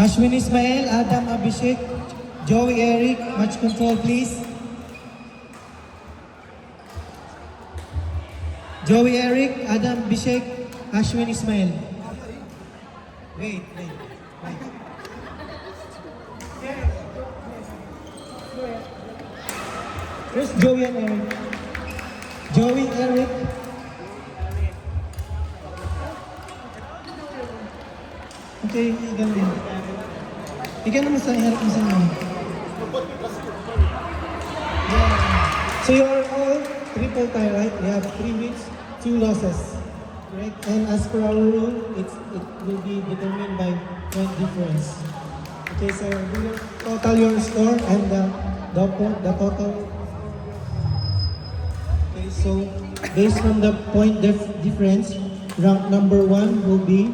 Ashwin Ismail, Adam Abhishek, Joey Eric, match control please. Joey Eric, Adam Abhishek, Ashwin Ismail. Wait. Where's Joey and Eric? Joey, Eric. Okay, ganun. Ikaw naman sa harap mo sa naman. Yeah. So you're all triple tie, right? You have 3 wins, 2 losses. Right? And as per our rule, it will be determined by point difference. Okay, so we will total your score and the total. Okay, so based on the point difference, rank number 1 will be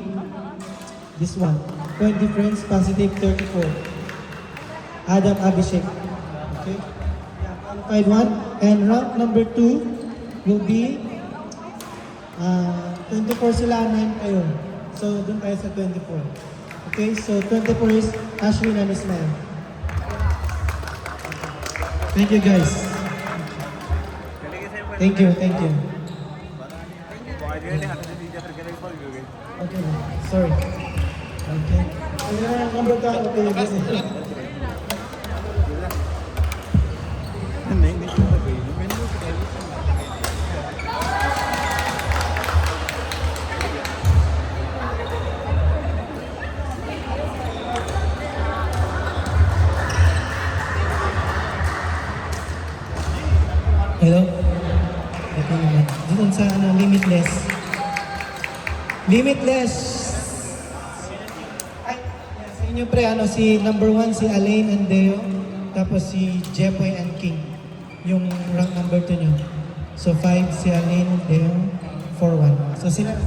this one. Point difference, positive 34. Adam Abhishek. Okay? Qualified one. And rank number 2 will be 24 sila, 9 kayo. So, dun tayo sa 24. Okay? So, 24 is Ashwin and Ismail. Thank you, guys. Thank you. Okay, sorry. Okay. Number ka, okay. Hello? Okay naman. Dito sa Limitless. Limitless! Ay, sa inyo pre, si number 1, si Alain and Deo. Tapos si Jepoy and King. Yung rank number 2 nyo. So 5, si Alain and Deo. 4-1. So sila...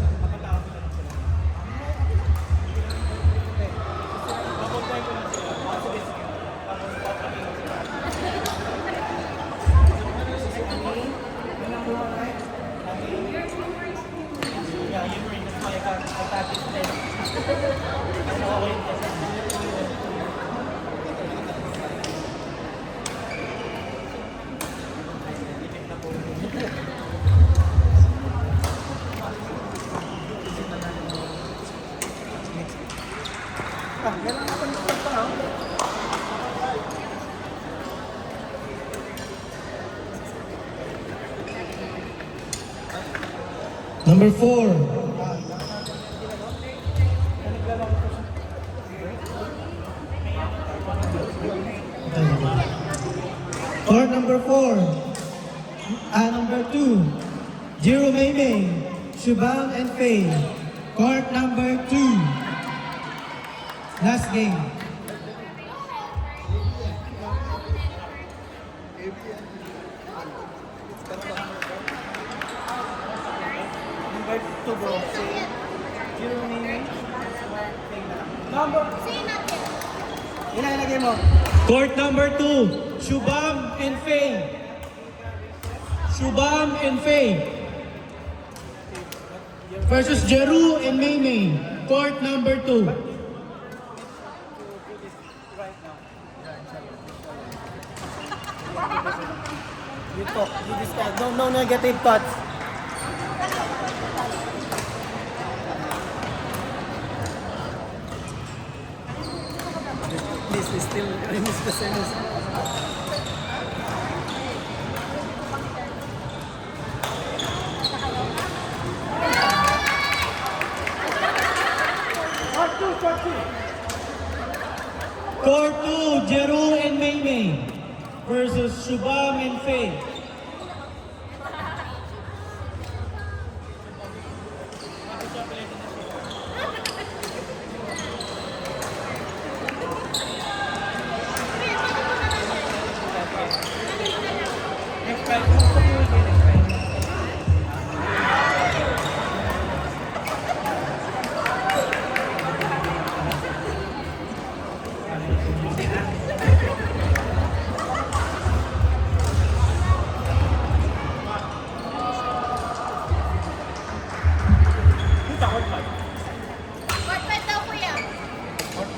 Number 4. Court number 4. Number 2. Jiro Maymay, Shubham and Faye. Court number 2. Last game. To bro, say Jiro Maymay. Number. Ilagay mo. Court number 2, Shubham and Faye. Shubham and Faye versus Jeru and Maymay. Court number 2. You talk, you discuss. No negative thoughts. This is still the same as Court 2, Jeru and Maymay versus Shubham and Faye.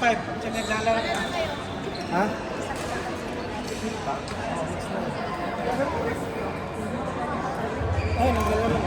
5. Siya naglalaro. Ha? Ay, naglalaro.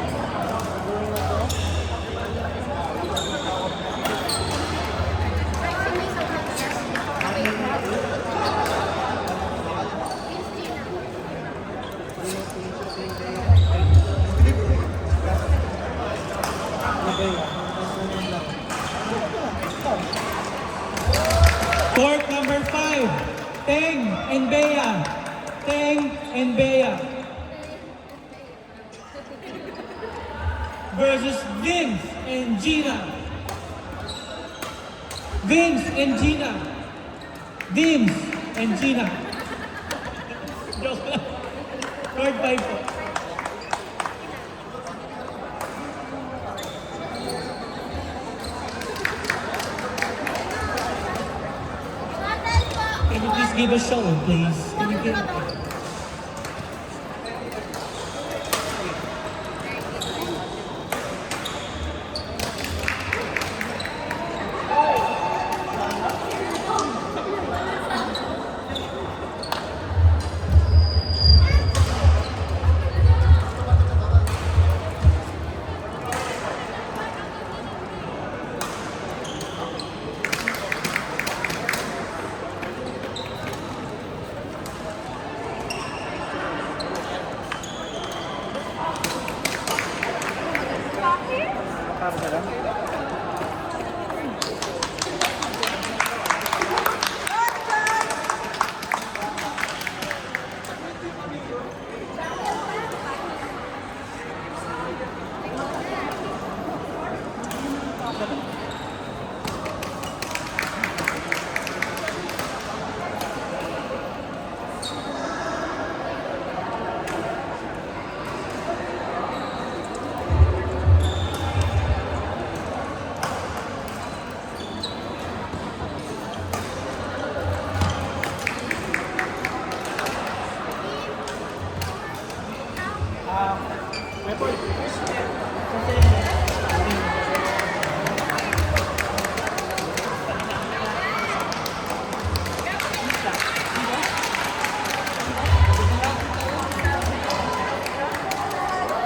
Court number 5, Teng and Bea. Teng and Bea. Versus Vince and Gina. Vince and Gina. Vince and Gina. Joke lang. Court 5 po. Can you please give a show, please? Can you give...